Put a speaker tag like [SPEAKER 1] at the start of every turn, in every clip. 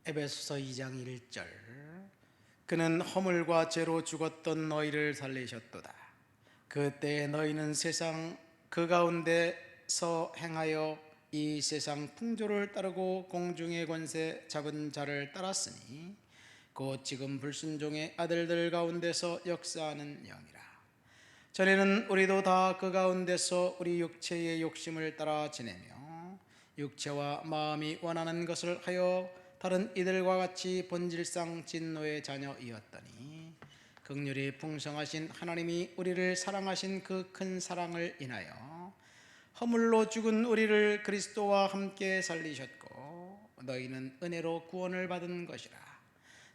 [SPEAKER 1] 에베소서 2장 1절. 그는 허물과 죄로 죽었던 너희를 살리셨도다. 그때 너희는 세상 그 가운데서 행하여 이 세상 풍조를 따르고 공중의 권세 잡은 자를 따랐으니 곧 지금 불순종의 아들들 가운데서 역사하는 영이라. 전에는 우리도 다 그 가운데서 우리 육체의 욕심을 따라 지내며 육체와 마음이 원하는 것을 하여 다른 이들과 같이 본질상 진노의 자녀이었더니 긍휼이 풍성하신 하나님이 우리를 사랑하신 그 큰 사랑을 인하여 허물로 죽은 우리를 그리스도와 함께 살리셨고 너희는 은혜로 구원을 받은 것이라.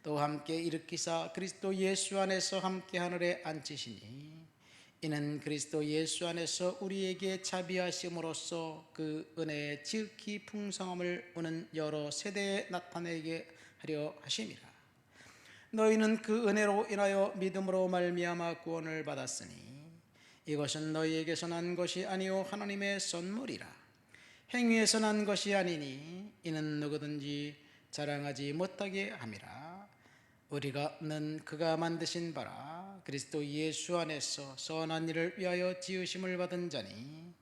[SPEAKER 1] 또 함께 일으키사 그리스도 예수 안에서 함께 하늘에 앉히시니 이는 그리스도 예수 안에서 우리에게 자비하심으로써 그 은혜의 지극히 풍성함을 오는 여러 세대에 나타내게 하려 하심이라. 너희는 그 은혜로 인하여 믿음으로 말미암아 구원을 받았으니 이것은 너희에게서 난 것이 아니요 하나님의 선물이라. 행위에서 난 것이 아니니 이는 누구든지 자랑하지 못하게 함이라. 우리가는 그가 만드신 바라 그리스도 예수 안에서 선한 일을 위하여 지으심을 받은 자니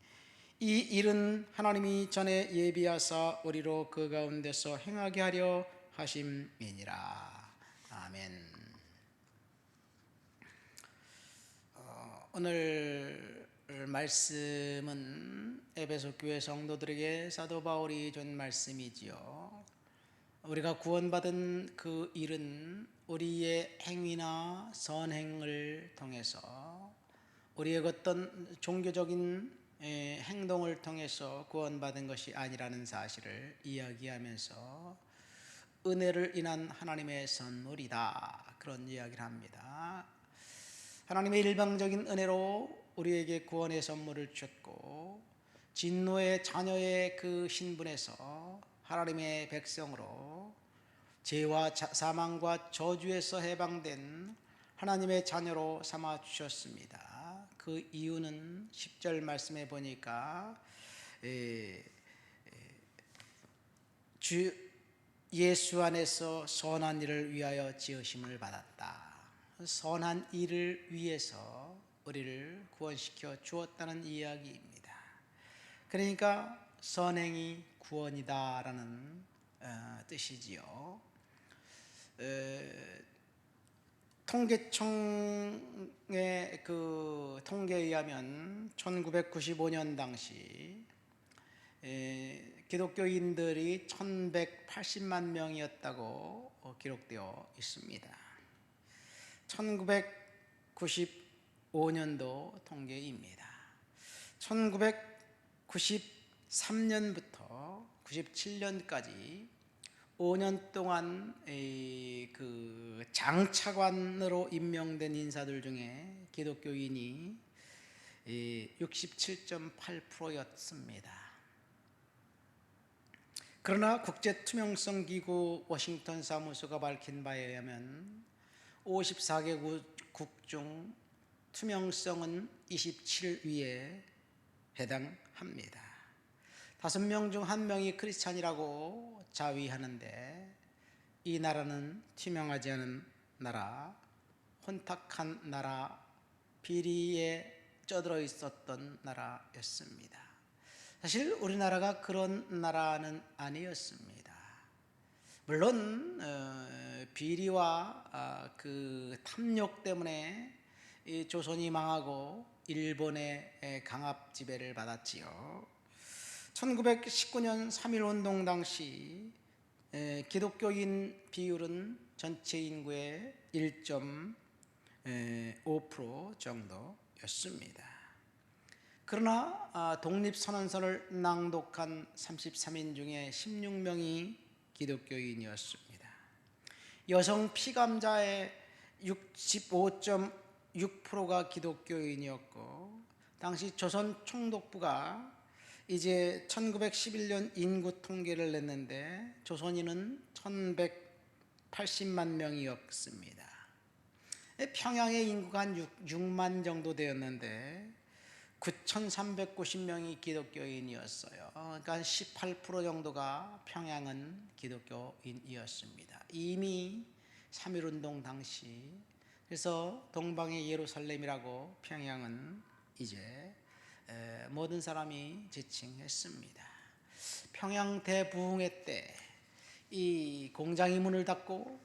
[SPEAKER 1] 이 일은 하나님이 전에 예비하사 우리로 그 가운데서 행하게 하려 하심이니라. 아멘. 오늘 말씀은 에베소 교회 성도들에게 사도 바울이 준 말씀이지요. 우리가 구원받은 그 일은 우리의 행위나 선행을 통해서 우리의 어떤 종교적인 행동을 통해서 구원받은 것이 아니라는 사실을 이야기하면서 은혜를 인한 하나님의 선물이다, 그런 이야기를 합니다. 하나님의 일방적인 은혜로 우리에게 구원의 선물을 주셨고 진노의 자녀의 그 신분에서 하나님의 백성으로 죄와 사망과 저주에서 해방된 하나님의 자녀로 삼아 주셨습니다. 그 이유는 10절 말씀에 보니까 주 예수 안에서 선한 일을 위하여 지으심을 받았다. 선한 일을 위해서 우리를 구원시켜 주었다는 이야기입니다. 그러니까 선행이 구원이다라는 뜻이지요. 통계청의 그 통계에 의하면 1995년 당시 기독교인들이 1180만 명이었다고 기록되어 있습니다. 1995년도 통계입니다. 1993년부터 97년까지 5년 동안 그 장차관으로 임명된 인사들 중에 기독교인이 67.8%였습니다. 그러나 국제투명성기구 워싱턴 사무소가 밝힌 바에 의하면 54개국 중 투명성은 27위에 해당합니다. 5명 중 1명이 크리스찬이라고 자위하는데 이 나라는 투명하지 않은 나라, 혼탁한 나라, 비리에 쩌들어 있었던 나라였습니다. 사실 우리나라가 그런 나라는 아니었습니다. 물론 비리와 그 탐욕 때문에 조선이 망하고 일본의 강압 지배를 받았지요. 1919년 3.1운동 당시 기독교인 비율은 전체 인구의 1.5% 정도였습니다. 그러나 독립선언서를 낭독한 33인 중에 16명이 기독교인이었습니다. 여성 피감자의 65.6%가 기독교인이었고 당시 조선 총독부가 이제 1911년 인구 통계를 냈는데 조선인은 1180만 명이었습니다. 평양의 인구가 한 6만 정도 되었는데 9,390명이 기독교인이었어요. 그러니까 한 18% 정도가 평양은 기독교인이었습니다. 이미 3.1운동 당시, 그래서 동방의 예루살렘이라고 평양은 이제 모든 사람이 지칭했습니다. 평양 대부흥회 때 이 공장이 문을 닫고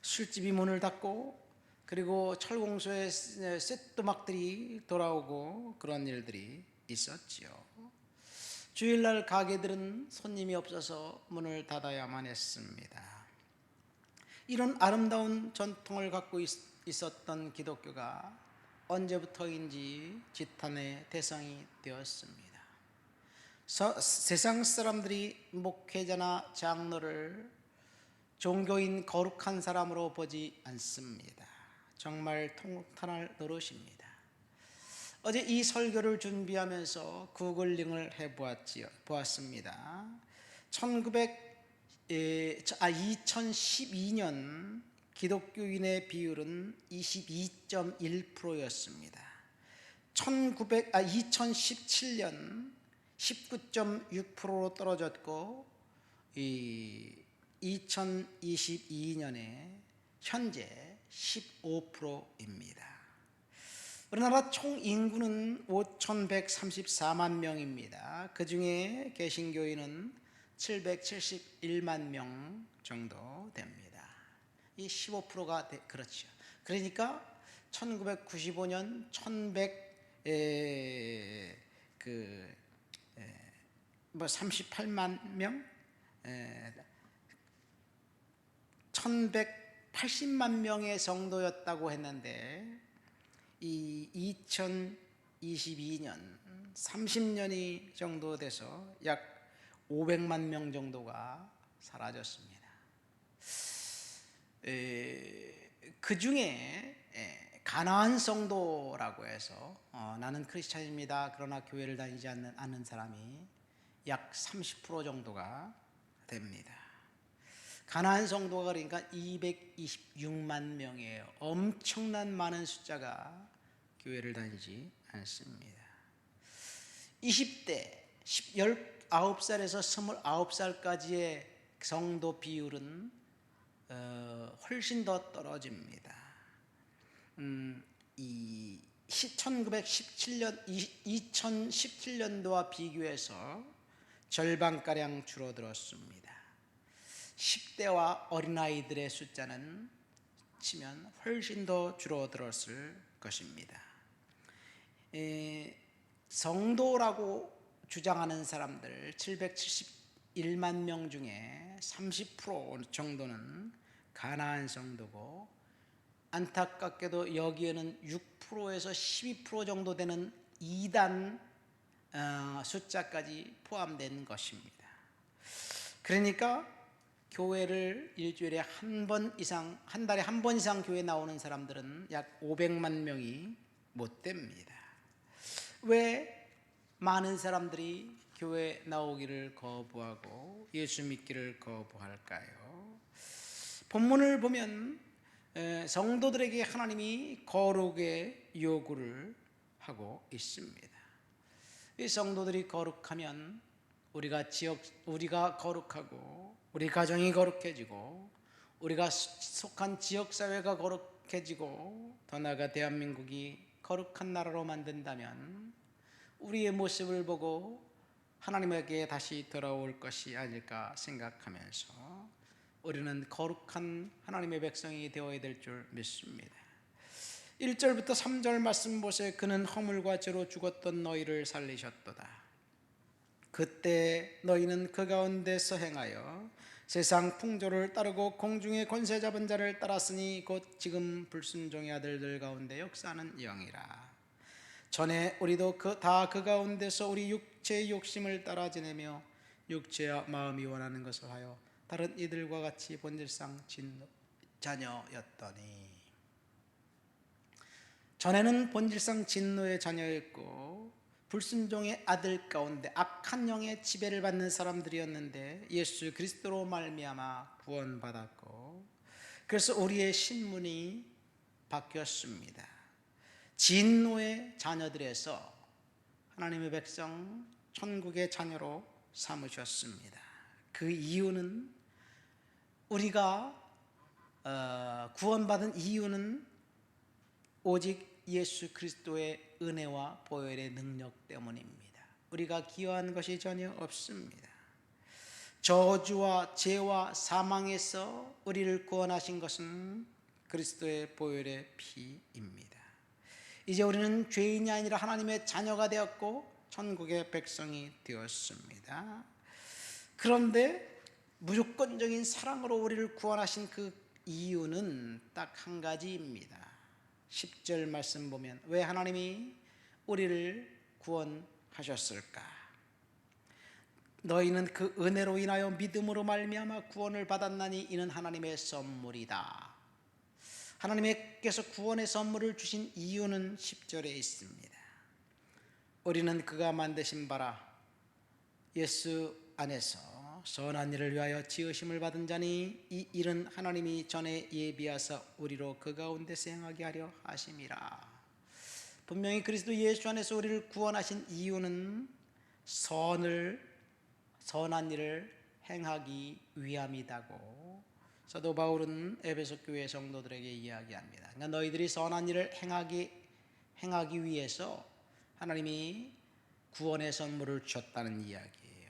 [SPEAKER 1] 술집이 문을 닫고 그리고 철공소에 쇳도막들이 돌아오고 그런 일들이 있었지요. 주일날 가게들은 손님이 없어서 문을 닫아야만 했습니다. 이런 아름다운 전통을 갖고 있었던 기독교가 언제부터인지 지탄의 대상이 되었습니다. 세상 사람들이 목회자나 장로를 종교인 거룩한 사람으로 보지 않습니다. 정말 통탄할 노릇입니다. 어제 이 설교를 준비하면서 구글링을 해보았습니다. 2012년 기독교인의 비율은 22.1%였습니다. 2017년 19.6%로 떨어졌고 2022년에 현재 15%입니다. 우리나라 총 인구는 5,134만 명입니다. 그 중에 개신교인은 771만 명 정도 됩니다. 이 15%가 그렇죠. 그러니까 1995년 38만 명, 1180만 명의 성도였다고 했는데 이 2022년 30년이 정도 돼서 약 500만 명 정도가 사라졌습니다. 그 중에 가나안 성도라고 해서 나는 크리스찬입니다. 그러나 교회를 다니지 않는 사람이 약 30% 정도가 됩니다. 가나안 성도가 그러니까 226만 명이에요. 엄청난 많은 숫자가 교회를 다니지 않습니다. 20대 19살에서 29살까지의 성도 비율은 훨씬 더 떨어집니다. 2017년도와 비교해서 절반가량 줄어들었습니다. 10대와 어린아이들의 숫자는 치면 훨씬 더 줄어들었을 것입니다. 성도라고 주장하는 사람들 771만 명 중에 30% 정도는 가나안 성도고, 안타깝게도 여기에는 6%에서 12% 정도 되는 이단 숫자까지 포함된 것입니다. 그러니까 교회를 일주일에 한 달에 한 번 이상 교회 나오는 사람들은 약 500만 명이 못 됩니다. 왜 많은 사람들이 교회 나오기를 거부하고 예수 믿기를 거부할까요? 본문을 보면 성도들에게 하나님이 거룩의 요구를 하고 있습니다. 이 성도들이 거룩하면 우리가 거룩하고 우리 가정이 거룩해지고 우리가 속한 지역사회가 거룩해지고 더 나아가 대한민국이 거룩한 나라로 만든다면 우리의 모습을 보고 하나님에게 다시 돌아올 것이 아닐까 생각하면서 우리는 거룩한 하나님의 백성이 되어야 될 줄 믿습니다. 1절부터 3절 말씀 보세요. 그는 허물과 죄로 죽었던 너희를 살리셨도다. 그때 너희는 그 가운데서 행하여 세상 풍조를 따르고 공중의 권세 잡은 자를 따랐으니 곧 지금 불순종의 아들들 가운데 역사하는 영이라. 전에 우리도 다 그 가운데서 우리 육체의 욕심을 따라 지내며 육체와 마음이 원하는 것을 하여 다른 이들과 같이 본질상 자녀였더니, 전에는 본질상 진노의 자녀였고 불순종의 아들 가운데 악한 영의 지배를 받는 사람들이었는데 예수 그리스도로 말미암아 구원받았고, 그래서 우리의 신분이 바뀌었습니다. 진노의 자녀들에서 하나님의 백성, 천국의 자녀로 삼으셨습니다. 그 이유는 우리가 구원받은 이유는 오직 예수 그리스도의 은혜와 보혈의 능력 때문입니다. 우리가 기여한 것이 전혀 없습니다. 저주와 죄와 사망에서 우리를 구원하신 것은 그리스도의 보혈의 피입니다. 이제 우리는 죄인이 아니라 하나님의 자녀가 되었고 천국의 백성이 되었습니다. 그런데 무조건적인 사랑으로 우리를 구원하신 그 이유는 딱 한 가지입니다. 10절 말씀 보면 왜 하나님이 우리를 구원하셨을까? 너희는 그 은혜로 인하여 믿음으로 말미암아 구원을 받았나니 이는 하나님의 선물이다. 하나님께서 구원의 선물을 주신 이유는 10절에 있습니다. 우리는 그가 만드신 바라 예수 안에서 선한 일을 위하여 지으심을 받은 자니 이 일은 하나님이 전에 예비하사 우리로 그 가운데서 행하게 하려 하심이라. 분명히 그리스도 예수 안에서 우리를 구원하신 이유는 선한 일을 행하기 위함이다고 사도 바울은 에베소 교회 성도들에게 이야기합니다. 그러니까 너희들이 선한 일을 행하기 위해서 하나님이 구원의 선물을 주셨다는 이야기예요.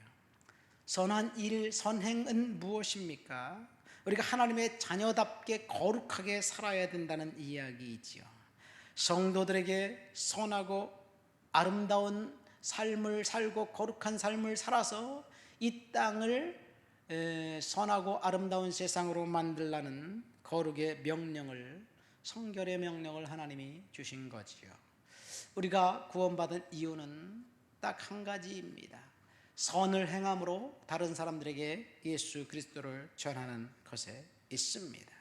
[SPEAKER 1] 선한 일, 선행은 무엇입니까? 우리가 하나님의 자녀답게 거룩하게 살아야 된다는 이야기이지요. 성도들에게 선하고 아름다운 삶을 살고 거룩한 삶을 살아서 이 땅을 선하고 아름다운 세상으로 만들라는 거룩의 명령을, 성결의 명령을 하나님이 주신 거지요. 우리가 구원받은 이유는 딱 한 가지입니다. 선을 행함으로 다른 사람들에게 예수 그리스도를 전하는 것에 있습니다.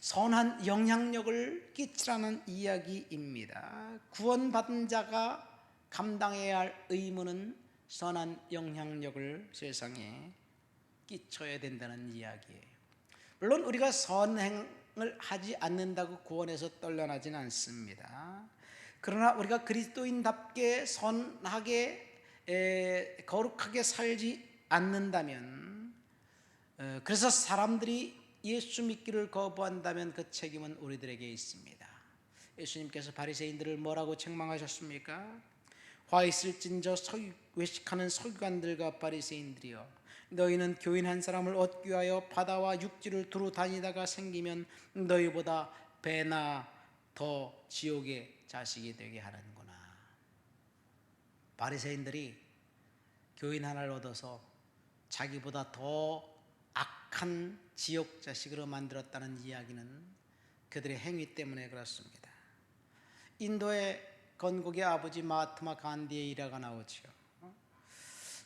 [SPEAKER 1] 선한 영향력을 끼치라는 이야기입니다. 구원받은 자가 감당해야 할 의무는 선한 영향력을 세상에 끼쳐야 된다는 이야기예요. 물론 우리가 선행을 하지 않는다고 구원에서 떨려나진 않습니다. 그러나 우리가 그리스도인답게 선하게 거룩하게 살지 않는다면, 그래서 사람들이 예수 믿기를 거부한다면 그 책임은 우리들에게 있습니다. 예수님께서 바리새인들을 뭐라고 책망하셨습니까? 화 있을진저 외식하는 서기관들과 바리새인들이여, 너희는 교인 한 사람을 얻기 위하여 바다와 육지를 두루 다니다가 생기면 너희보다 배나 더 지옥의 자식이 되게 하는구나. 바리새인들이 교인 하나를 얻어서 자기보다 더 악한 지옥 자식으로 만들었다는 이야기는 그들의 행위 때문에 그렇습니다. 인도의 건국의 아버지 마하트마 간디의 일화가 나오죠.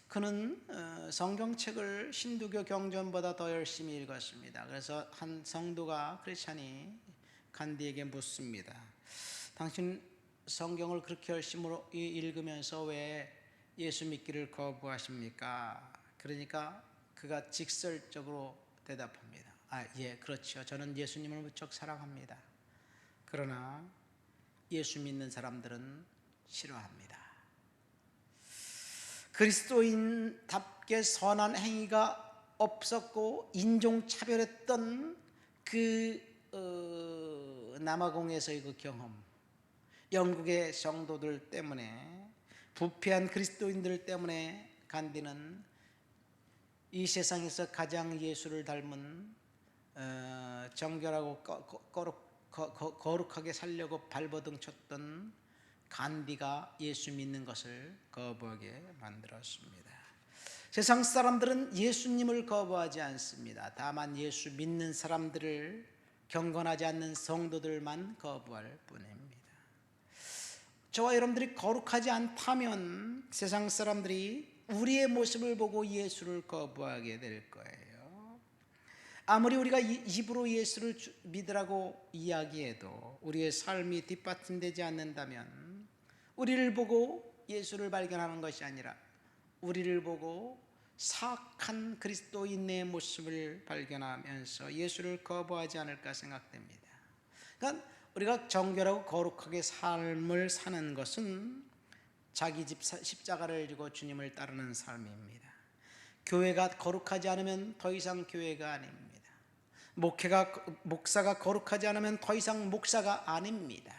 [SPEAKER 1] 그는 성경책을 힌두교 경전보다 더 열심히 읽었습니다. 그래서 한 성도가 크리스찬이 간디에게 묻습니다. 당신 성경을 그렇게 열심히 읽으면서 왜 예수 믿기를 거부하십니까? 그러니까 그가 직설적으로 대답합니다. 예, 그렇죠. 저는 예수님을 무척 사랑합니다. 그러나 예수 믿는 사람들은 싫어합니다. 그리스도인답게 선한 행위가 없었고 인종차별했던 그 남아공에서의 그 경험, 영국의 성도들 때문에, 부패한 그리스도인들 때문에 간디는 이 세상에서 가장 예수를 닮은 정결하고 거룩하게 살려고 발버둥 쳤던 간디가 예수 믿는 것을 거부하게 만들었습니다. 세상 사람들은 예수님을 거부하지 않습니다. 다만 예수 믿는 사람들을, 경건하지 않는 성도들만 거부할 뿐입니다. 저와 여러분들이 거룩하지 않다면 세상 사람들이 우리의 모습을 보고 예수를 거부하게 될 거예요. 아무리 우리가 입으로 예수를 믿으라고 이야기해도 우리의 삶이 뒷받침되지 않는다면 우리를 보고 예수를 발견하는 것이 아니라 우리를 보고 사악한 그리스도인의 모습을 발견하면서 예수를 거부하지 않을까 생각됩니다. 그러니까 우리가 정결하고 거룩하게 삶을 사는 것은 자기 집 십자가를 지고 주님을 따르는 삶입니다. 교회가 거룩하지 않으면 더 이상 교회가 아닙니다. 목사가 거룩하지 않으면 더 이상 목사가 아닙니다.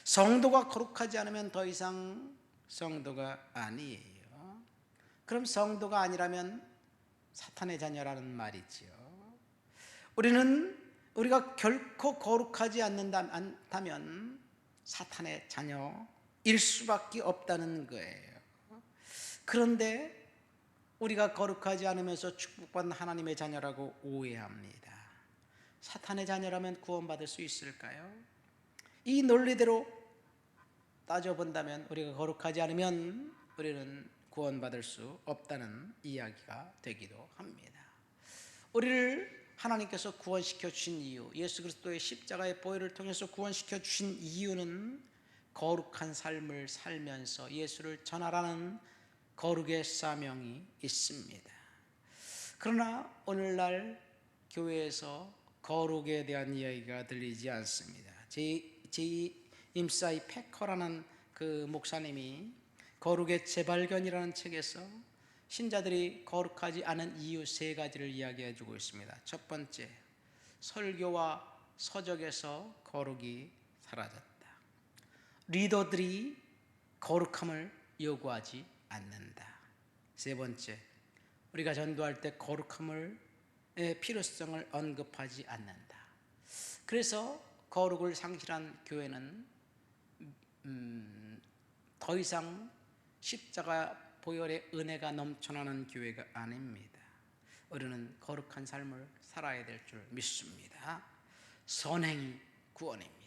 [SPEAKER 1] 성도가 거룩하지 않으면 더 이상 성도가 아니에요. 그럼 성도가 아니라면 사탄의 자녀라는 말이지요. 우리가 결코 거룩하지 않는다면 사탄의 자녀일 수밖에 없다는 거예요. 그런데 우리가 거룩하지 않으면서 축복받는 하나님의 자녀라고 오해합니다. 사탄의 자녀라면 구원받을 수 있을까요? 이 논리대로 따져본다면 우리가 거룩하지 않으면 우리는 구원받을 수 없다는 이야기가 되기도 합니다. 우리를 하나님께서 구원시켜 주신 이유, 예수 그리스도의 십자가의 보혈을 통해서 구원시켜 주신 이유는 거룩한 삶을 살면서 예수를 전하라는 거룩의 사명이 있습니다. 그러나 오늘날 교회에서 거룩에 대한 이야기가 들리지 않습니다. 임사이 패커라는 그 목사님이 거룩의 재발견이라는 책에서 신자들이 거룩하지 않은 이유 3가지를 이야기해 주고 있습니다. 첫 번째, 설교와 서적에서 거룩이 사라졌다. 리더들이 거룩함을 요구하지 않는다. 세 번째, 우리가 전도할 때 거룩함의 필요성을 언급하지 않는다. 그래서 거룩을 상실한 교회는 더 이상 십자가 보혈의 은혜가 넘쳐나는 교회가 아닙니다. 우리는 거룩한 삶을 살아야 될 줄 믿습니다. 선행이 구원입니다.